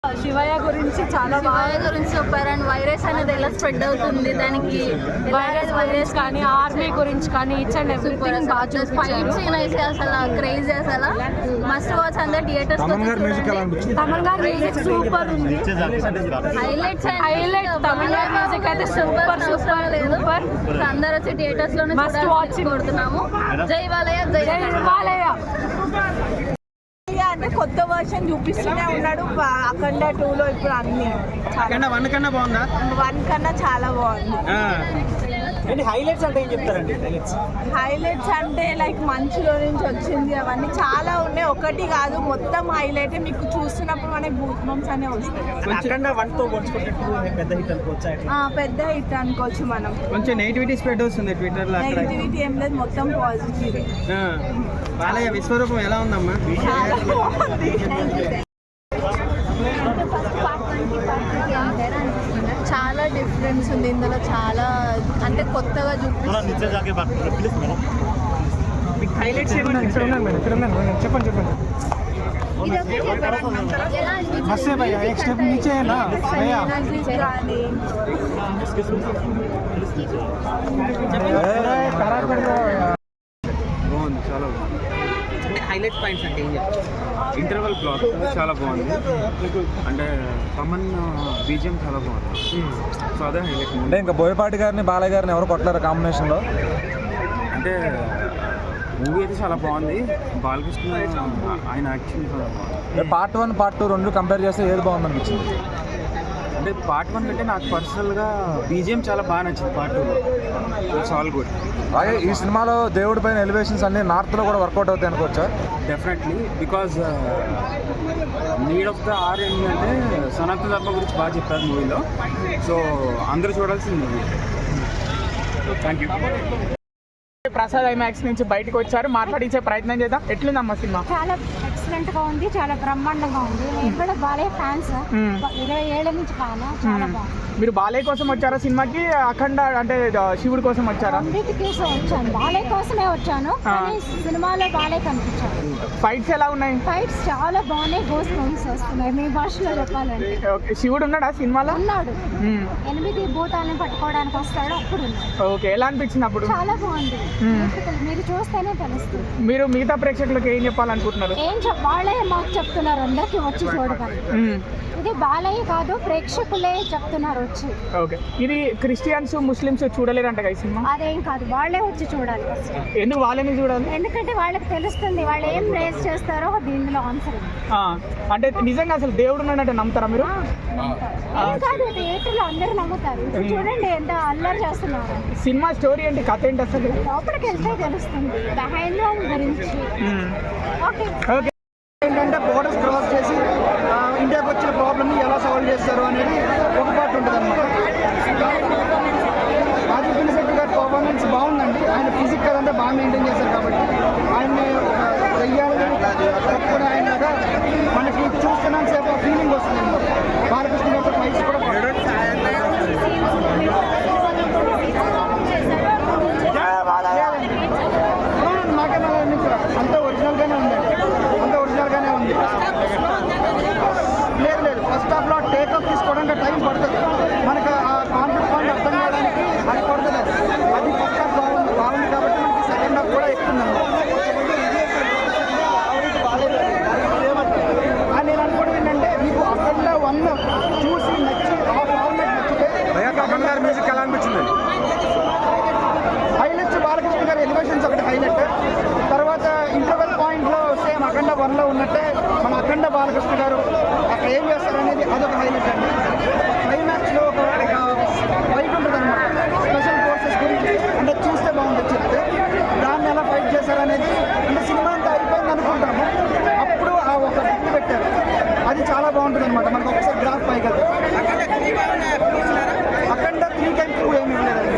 శివయ్య గురించి చెప్పారు. And virus అనేది ఎలా స్ప్రెడ్ అవుతుంది, దానికి వైరస్ కానీ ఆర్మీ గురించి కానీ ఇట్స్ అండ్ ఎవ్రీథింగ్ బాగా చూపించారు. ఫైట్ సీన్ అయితే అసలు క్రేజీ, అసలు మస్ట్ వాచ్ అందరు థియేటర్స్. తమన్ గారి మ్యూజిక్ సూపర్ ఉంది. హైలైట్ తమన్ గారి మ్యూజిక్ అయితే సూపర్ లేదు. అందరూ వచ్చి థియేటర్స్ లోనే మస్ట్ వాచ్ కోరుతున్నాము. జై బాలయ్య, జై బాలయ్య. అంటే కొత్త వర్షన్ చూపిస్తూనే ఉన్నాడు. అఖండ 2లో ఇప్పుడు అన్ని 1 కన్నా బాగుందా? 1 కన్నా చాలా బాగుంది. హైలైట్స్ అంటే ఏం చెప్తారండి? హైలైట్స్ అంటే లైక్ మంచులో నుంచి వచ్చింది, అవన్నీ చాలా ఉన్నాయి. ఒకటి కాదు, మొత్తం హైలైట్. మీకు చూస్తున్నప్పుడు మనకి బూత్ బంప్స్ అనే వస్తాయి. అఖండ 1తో పోల్చుకుంటే 2 పెద్ద హిట్ అనుకోవచ్చా? పెద్ద హిట్ అనుకోవచ్చు. మనం కొంచెం నెగిటివిటీ స్ప్రెడ్ అవుతుంది ట్విట్టర్ లో. నెగిటివిటీ ఏం లేదు, మొత్తం పాజిటివ్. బాలయ్య విశ్వరూపం ఎలా ఉందమ్మా? చాలా డిఫరెన్స్ ఉంది ఇందులో. చాలా అంటే కొత్తగా చెప్పండి. మస్తే భయ్యా एक स्टेप नीचे है ना भैया. బాగుంది, చాలా బాగుంది. హైలైట్ పాయింట్స్ అంటే ఏం చెప్తారు? ఇంటర్వల్ బ్లాక్ చాలా బాగుంది. అంటే తమన్ బీజిఎం చాలా బాగుంది. సో అదే హైలైట్. అంటే ఇంకా బోయపాటి గారిని బాలయ్య గారిని ఎవరు కొట్టలేరు కాంబినేషన్లో. అంటే మూవీ అయితే చాలా బాగుంది. బాలకృష్ణ ఆయన యాక్షన్ చాలా బాగుంది. పార్ట్ 1 పార్ట్ 2 రెండు కంపేర్ చేస్తే ఏది బాగుంది అనిపించింది? అంటే పార్ట్ 1 కంటే నాకు పర్సనల్గా బీజిఎం చాలా బాగా నచ్చింది పార్ట్ 2లో. It's all good. అలాగే ఈ సినిమాలో దేవుడి పైన ఎలివేషన్స్ అన్ని నార్త్లో కూడా వర్కౌట్ అవుతాయి అనుకోవచ్చా? Definitely, because need of the hour ఏంటంటే సనాతన ధర్మం గురించి బాగా చెప్పారు మూవీలో. సో అందరూ చూడాల్సిన movie. Thank you. Prasad IMAX నుంచి బయటకు వచ్చారు, మాట్లాడించే ప్రయత్నం చేద్దాం. ఎట్లుందమ్మా సినిమా? చాలా ఎక్సలెంట్ గా ఉంది, చాలా బ్రహ్మాండంగా ఉంది. నేను కూడా బాలయ్య ఫ్యాన్స్, 20 ఏళ్ల నుంచి ఫ్యాన్. చాలా బాగుంది. మీరు బాలయ్య కోసం వచ్చారా సినిమాకి, అఖండ అంటే శివుడి కోసం వచ్చారా? కోసం వచ్చాను, బాలయ్య కోసమే వచ్చాను. కానీ సినిమాలో బాలయ్య కనిపించారు. ఫైట్స్ ఎలా ఉన్నాయి? ఫైట్స్ చాలా బాగున్నాయి, గోస్ బంప్స్ వస్తున్నాయి. మీ భాషలో చెప్పాలంటే శివుడు ఉన్నాడా సినిమాలో? ఉన్నాడు. 8 భూతాలను పట్టుకోవడానికి వస్తాడు, అప్పుడు ఓకే. ఎలా అనిపించింది అప్పుడు? చాలా బాగుంది. మీరు చూస్తేనే తెలుస్తుంది. మీరు మిగతా ప్రేక్షకులకు ఏం చెప్పాలనుకుంటున్నారు? వాళ్ళే మాకు చెప్తున్నారు, అందరికి వచ్చి చూడమని. ఇది బాలయ్య కాదు, ప్రేక్షకులే చెప్తున్నారు వచ్చి. ఓకే. ఇది క్రిస్టియన్స్ ముస్లిమ్స్ చూడలేరంట ఈ సినిమా? అదేం కాదు, వాళ్ళే వచ్చి చూడాలి. ఎందుకు వాళ్ళని చూడాలి? ఎందుకంటే వాళ్ళకి తెలుస్తుంది, వాళ్ళు ఏం రేస్ చేస్తారో దీనిలో ఆన్సర్. అంటే నిజంగా అసలు దేవుడు ఉన్నాడంటే నమ్ముతారా మీరు? ఏం కాదు, థియేటర్లో అందరూ నమ్ముతారు. చూడండి ఎంత అల్లరి చేస్తున్నారు. సినిమా స్టోరీ ఏంటి, కథ ఏంటి అసలు? లోపలికి వెళ్తే తెలుస్తుంది బిహైండ్ గురించి. ఓకే. ఏంటంటే బోర్డర్స్ క్రాస్ చేసి ఇండియాకి వచ్చిన ప్రాబ్లమ్ని ఎలా సాల్వ్ చేస్తారు అనేది ఒక పార్ట్ ఉంటుంది అనమాట. రాజీవ్ పినిశెట్టి గారి పర్ఫార్మెన్స్ బాగుందండి. ఆయన ఫిజికల్ అంతా బాగా మెయింటైన్ చేశారు కాబట్టి ఆయన్ని కూడా ఆయనగా మనకి చూస్తున్నాను సేపు ఫీలింగ్ వస్తుంది. బాలకృష్ణ గారితో ఫైట్స్ కూడా నాకైనా అంతా ఒరిజినల్గానే ఉందండి, అంతా ఒరిజినల్గానే ఉంది. లేదు ఫస్ట్ హాఫ్లో టేక్ ఆఫ్ తీసుకోవడానికి టైం పడుతుంది. మనకు ఆ కాన్ఫిడెంట్ పాయింట్ అర్థం కావడానికి అది పడుతుంది. అది ఫస్ట్ హాఫ్ బాగుంది కాబట్టి మనకి సెకండ్ హాఫ్ కూడా ఎక్కుతుందండి. నేను అనుకోవడం ఏంటంటే మీకు అక్కడ 1 చూసి నచ్చి ఆ ఫార్మాట్ నచ్చితే. తమన్ గారి మ్యూజిక్ ఎలా అనిపించింది? హైలైట్స్ బాలకృష్ణ గారి ఎలివేషన్స్ ఒకటి హైలైట్. తర్వాత ఇంటర్వెల్ పాయింట్లో సేమ్ అఖండ 1లో ఉన్నట్టే మన అఖండ బాలకృష్ణ గారు అక్కడ ఏం చేస్తారనేది అదొక హైలైట్ అండి. క్లైమాక్స్లో ఒక ఫైట్ ఉంటుంది అనమాట, స్పెషల్ ఫోర్సెస్ గురించి. అంటే చూస్తే బాగుంటుంది చెప్తే దాన్ని ఎలా ఫైట్ చేశారనేది. అంటే సినిమా అంతా అయిపోయింది అనుకుంటాము, అప్పుడు ఆ ఒక ఫిట్ పెట్టారు. అది చాలా బాగుంటుంది అనమాట. మనకు ఒకసారి గ్రాఫ్ పైకి అఖండ 3 టైమ్స్ ఏమి ఇవ్వలేదండి.